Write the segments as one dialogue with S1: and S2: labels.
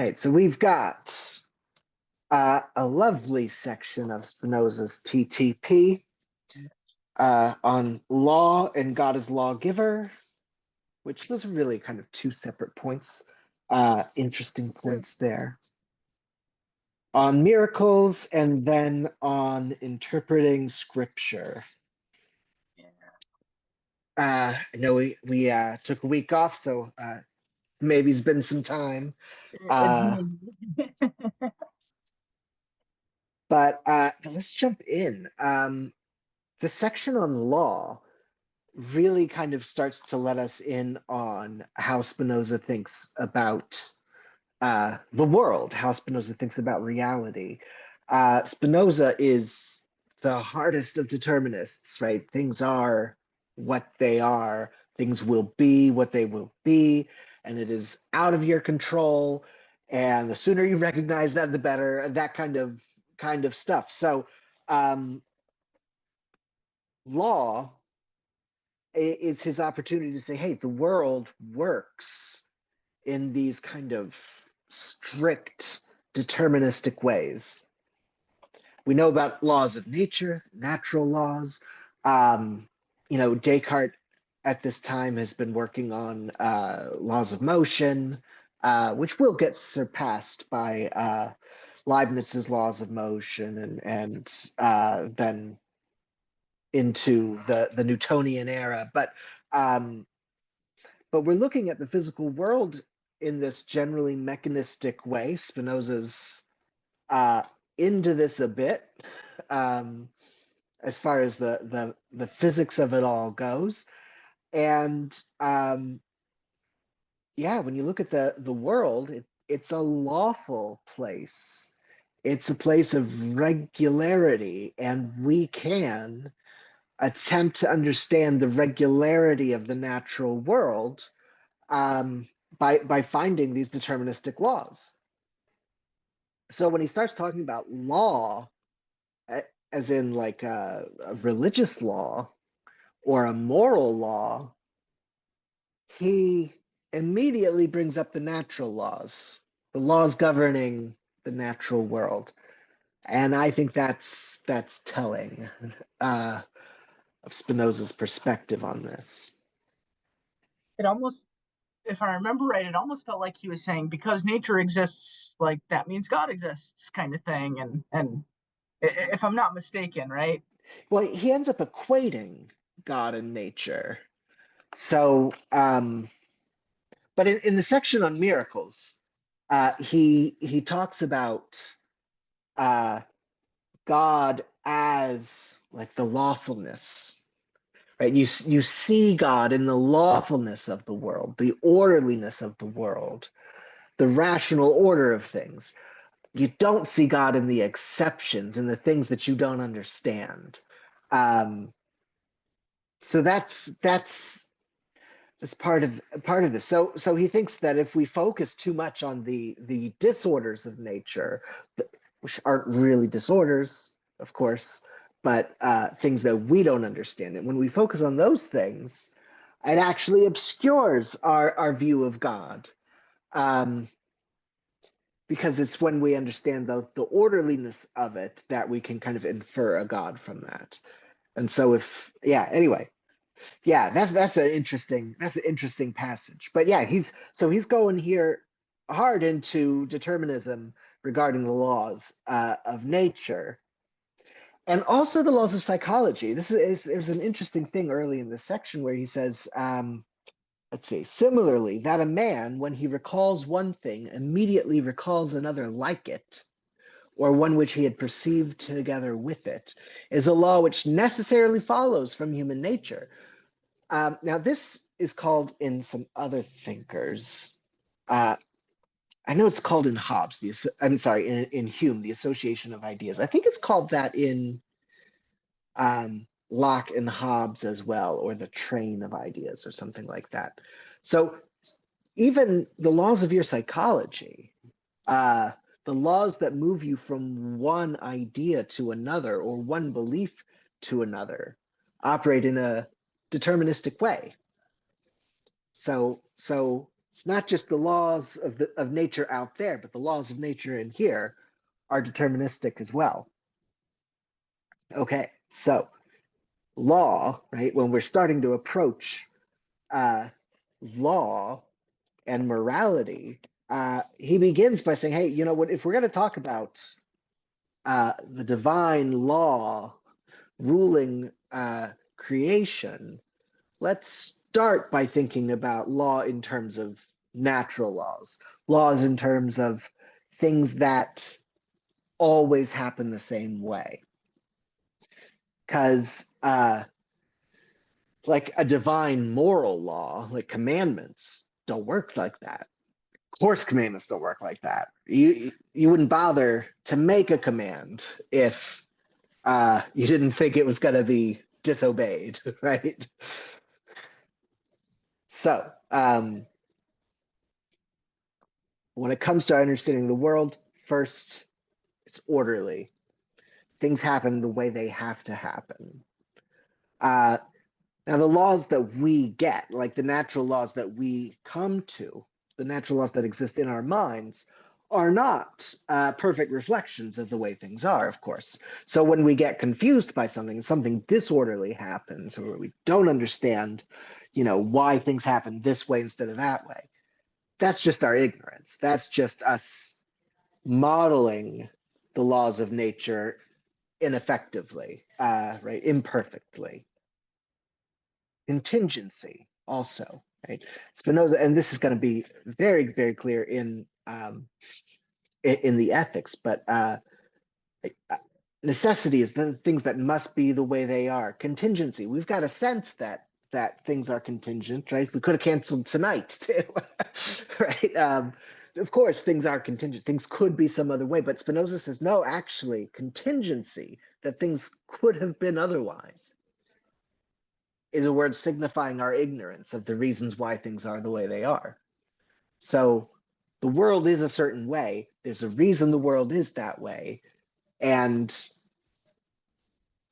S1: Right, so we've got a lovely section of Spinoza's TTP on law and God as lawgiver, which those are really kind of two separate points, interesting points there. On miracles and then on interpreting scripture. I know we took a week off, so maybe it's been some time. But let's jump in. The section on law really kind of starts to let us in on how Spinoza thinks about the world, how Spinoza thinks about reality. Spinoza is the hardest of determinists, right? Things are what they are, things will be what they will be, and it is out of your control. And the sooner you recognize that, the better. That kind of stuff. So, law is his opportunity to say, hey, the world works in these kind of strict deterministic ways. We know about laws of nature, natural laws. Descartes at this time has been working on laws of motion, which will get surpassed by Leibniz's laws of motion and then into the Newtonian era. But we're looking at the physical world in this generally mechanistic way. Spinoza's into this a bit as far as the physics of it all goes. And when you look at the world, it's a lawful place. It's a place of regularity, and we can attempt to understand the regularity of the natural world by finding these deterministic laws. So when he starts talking about law, as in like a religious law or a moral law, he immediately brings up the natural laws, the laws governing the natural world. And I think that's telling of Spinoza's perspective on this.
S2: It almost, if I remember right, it almost felt like he was saying because nature exists, like that means God exists, kind of thing. And if I'm not mistaken, right?
S1: Well, he ends up equating God and nature. So, but in the section on miracles, he talks about God as like the lawfulness, right? You see God in the lawfulness of the world, the orderliness of the world, the rational order of things. You don't see God in the exceptions, in the things that you don't understand. So that's part of this. So he thinks that if we focus too much on the disorders of nature, which aren't really disorders, of course, but things that we don't understand, and when we focus on those things, it actually obscures our view of God. Because it's when we understand the orderliness of it that we can kind of infer a God from that. And so anyway, that's an interesting passage. But yeah, he's going here hard into determinism regarding the laws of nature and also the laws of psychology. There's an interesting thing early in this section where he says, let's see, similarly, that a man, when he recalls one thing, immediately recalls another like it, or one which he had perceived together with it, is a law which necessarily follows from human nature. Now, this is called in some other thinkers. I know it's called in Hobbes. In Hume, the association of ideas. I think it's called that in Locke and Hobbes as well, or the train of ideas, or something like that. So, even the laws of your psychology, the laws that move you from one idea to another or one belief to another, operate in a deterministic way. So It's not just the laws of nature out there, but the laws of nature in here are deterministic as well. Okay, so law, right? When we're starting to approach law and morality, he begins by saying, hey, you know what, if we're going to talk about the divine law ruling creation, let's start by thinking about law in terms of natural laws, laws in terms of things that always happen the same way. Because like a divine moral law, like commandments, don't work like that. Of course, commandments don't work like that. You wouldn't bother to make a command if you didn't think it was going to be disobeyed, right? So, when it comes to understanding the world, first, it's orderly. Things happen the way they have to happen. Uh, Now, the laws that we get, like the natural laws that we come to, the natural laws that exist in our minds, are not perfect reflections of the way things are, of course. So when we get confused by something, something disorderly happens, or we don't understand, why things happen this way instead of that way, that's just our ignorance. That's just us modeling the laws of nature ineffectively, right, imperfectly. Contingency also, right? Spinoza, and this is going to be very, very clear in the ethics, but necessity is the things that must be the way they are. Contingency, we've got a sense that things are contingent, right? We could have canceled tonight too, right? Of course, things are contingent. Things could be some other way, but Spinoza says no. Actually, contingency, that things could have been otherwise, is a word signifying our ignorance of the reasons why things are the way they are. So the world is a certain way. There's a reason the world is that way. And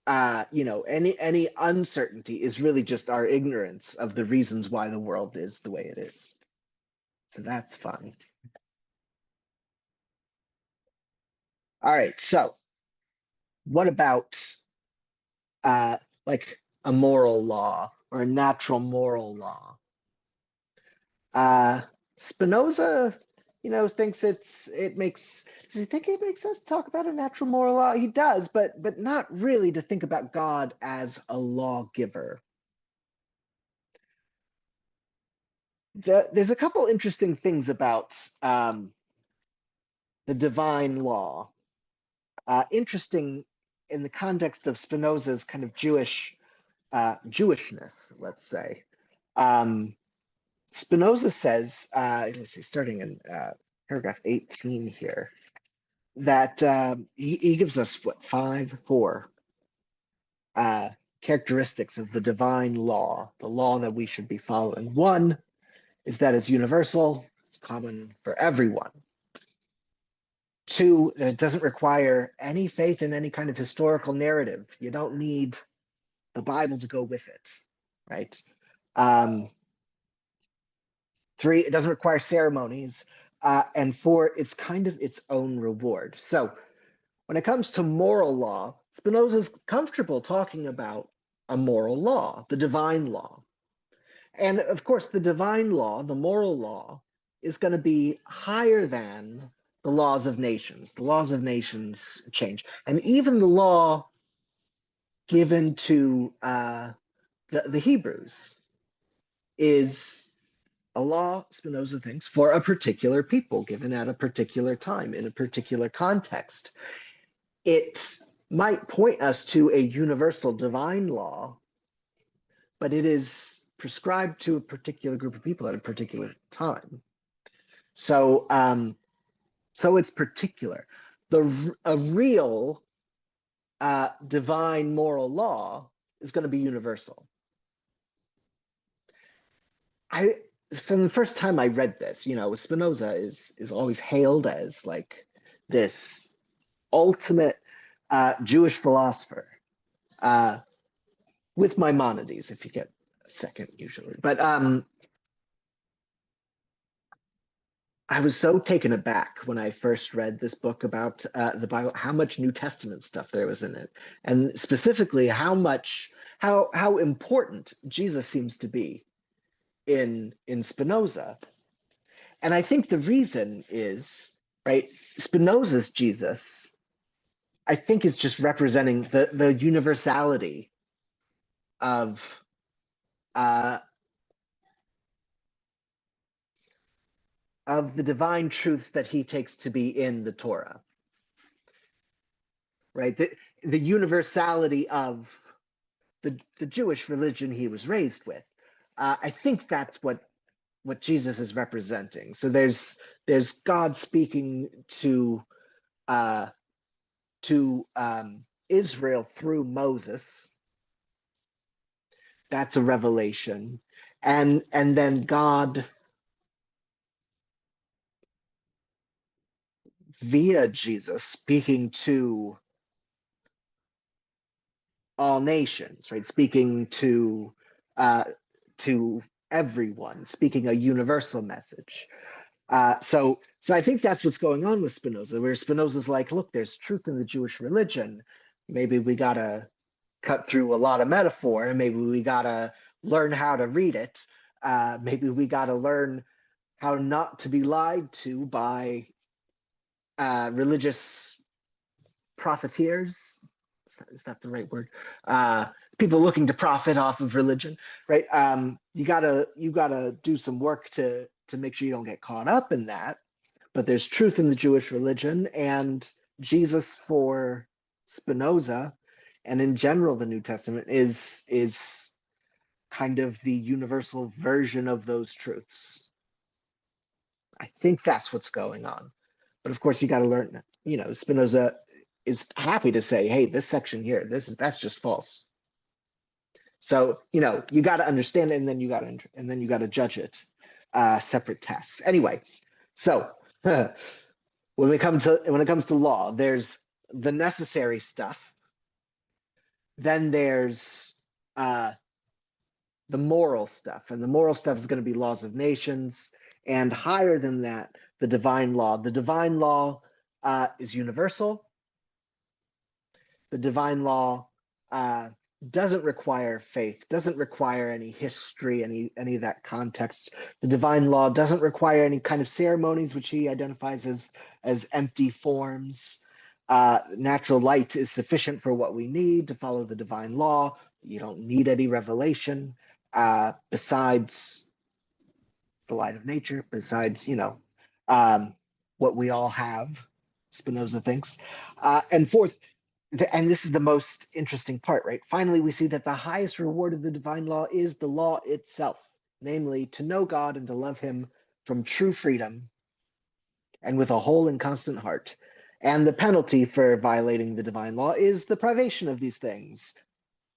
S1: any uncertainty is really just our ignorance of the reasons why the world is the way it is. So that's fun. All right. So what about like a moral law or a natural moral law? Uh, Spinoza, thinks it makes. Does he think it makes sense to talk about a natural moral law? He does, but not really to think about God as a lawgiver. There's a couple interesting things about the divine law. Interesting in the context of Spinoza's kind of Jewishness, let's say. Spinoza says, let's see, starting in paragraph 18 here, that he gives us what, four characteristics of the divine law, the law that we should be following. One is that it's universal, it's common for everyone. Two, that it doesn't require any faith in any kind of historical narrative. You don't need the Bible to go with it, right? Three, it doesn't require ceremonies. And four, it's kind of its own reward. So when it comes to moral law, Spinoza's comfortable talking about a moral law, the divine law. And of course, the divine law, the moral law, is going to be higher than the laws of nations. The laws of nations change. And even the law given to the Hebrews is a law, Spinoza thinks, for a particular people, given at a particular time, in a particular context. It might point us to a universal divine law, but it is prescribed to a particular group of people at a particular time. So, so it's particular. A real divine moral law is going to be universal. From the first time I read this, Spinoza is always hailed as like this ultimate Jewish philosopher, with Maimonides, if you get a second, usually. But I was so taken aback when I first read this book about the Bible, how much New Testament stuff there was in it, and specifically how important Jesus seems to be in Spinoza. And I think the reason is, right, Spinoza's Jesus, I think, is just representing the universality of uh, of the divine truths that he takes to be in the Torah, right? The universality of the Jewish religion he was raised with. I think that's what Jesus is representing. So there's God speaking uh, to Israel through Moses. That's a revelation, and then God via Jesus speaking to all nations, right? Speaking uh, to everyone, speaking a universal message. So I think that's what's going on with Spinoza, where Spinoza's like, look, there's truth in the Jewish religion. Maybe we gotta cut through a lot of metaphor, and maybe we gotta learn how to read it. Maybe we gotta learn how not to be lied to by religious profiteers. Is that the right word? People looking to profit off of religion, right? You gotta do some work to make sure you don't get caught up in that. But there's truth in the Jewish religion, and Jesus for Spinoza, and in general the New Testament is kind of the universal version of those truths. I think that's what's going on. But of course, you got to learn. Spinoza is happy to say, "Hey, this section here, that's just false." So you got to understand it, and then you got to judge it. Separate tests. Anyway, so when it comes to law, there's the necessary stuff. Then there's uh, the moral stuff, and the moral stuff is going to be laws of nations, and higher than that, the divine law. The divine law is universal. The divine law uh, doesn't require faith, doesn't require any history, any of that context. The divine law doesn't require any kind of ceremonies, which he identifies as empty forms. Natural light is sufficient for what we need to follow the divine law. You don't need any revelation besides the light of nature, besides um, what we all have. Spinoza thinks, and fourth, and this is the most interesting part, right? Finally, we see that the highest reward of the divine law is the law itself, namely to know God and to love him from true freedom and with a whole and constant heart. And the penalty for violating the divine law is the privation of these things,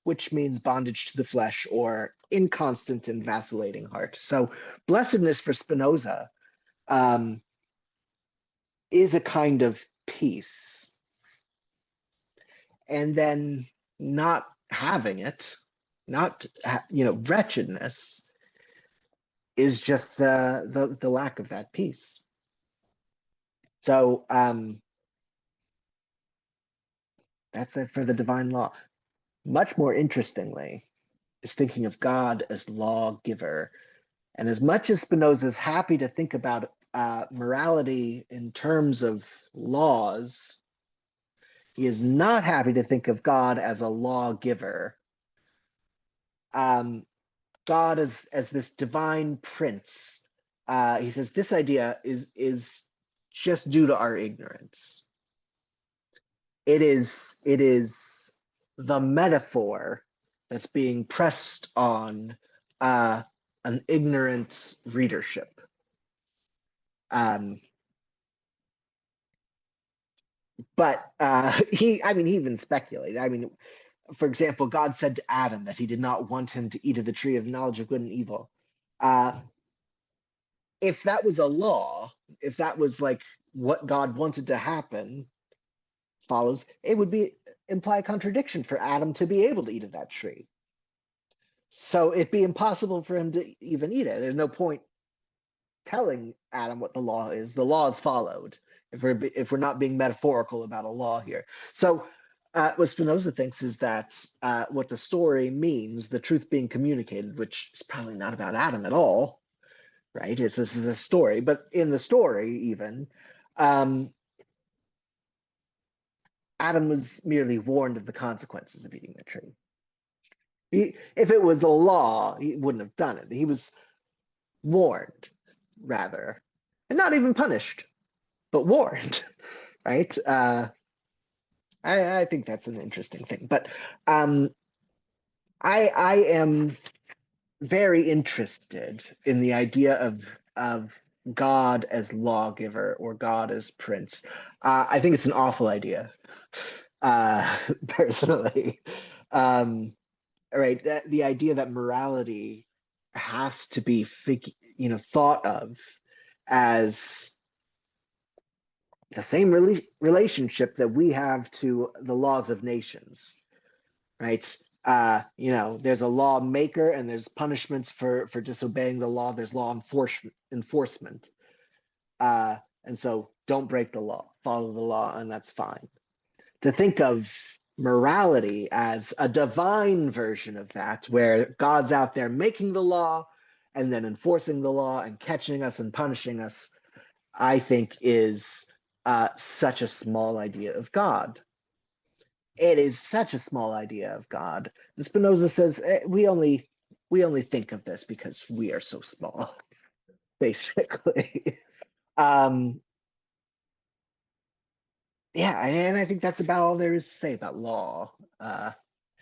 S1: which means bondage to the flesh or inconstant and vacillating heart. So, blessedness for Spinoza um, is a kind of peace. And then not having it, not wretchedness, is just the lack of that peace. So that's it for the divine law. Much more interestingly is thinking of God as lawgiver. And as much as Spinoza is happy to think about morality in terms of laws, he is not happy to think of God as a lawgiver. God as this divine prince. He says this idea is just due to our ignorance. It is the metaphor that's being pressed on an ignorant readership. But he even speculated. For example, God said to Adam that he did not want him to eat of the tree of knowledge of good and evil. Uh, if that was a law, if that was like what God wanted to happen, follows, it would imply a contradiction for Adam to be able to eat of that tree. So it'd be impossible for him to even eat it. There's no point telling Adam what the law is. The law is followed. If we're not being metaphorical about a law here. So what Spinoza thinks is that what the story means, the truth being communicated, which is probably not about Adam at all, right? This is a story, but in the story, even um, Adam was merely warned of the consequences of eating the tree. If it was a law, he wouldn't have done it. He was warned, rather, and not even punished, but warned, right? I think that's an interesting thing. But I am very interested in the idea of God as lawgiver or God as prince. I think it's an awful idea, personally. Um, right, the idea that morality has to be thought of as the same relationship that we have to the laws of nations, right? There's a lawmaker and there's punishments for disobeying the law. There's law enforcement, and so don't break the law, follow the law, and that's fine. To think of morality as a divine version of that, where God's out there making the law and then enforcing the law and catching us and punishing us, I think is such a small idea of God. It is such a small idea of God. And Spinoza says we only think of this because we are so small, basically. um, yeah, and I think that's about all there is to say about law.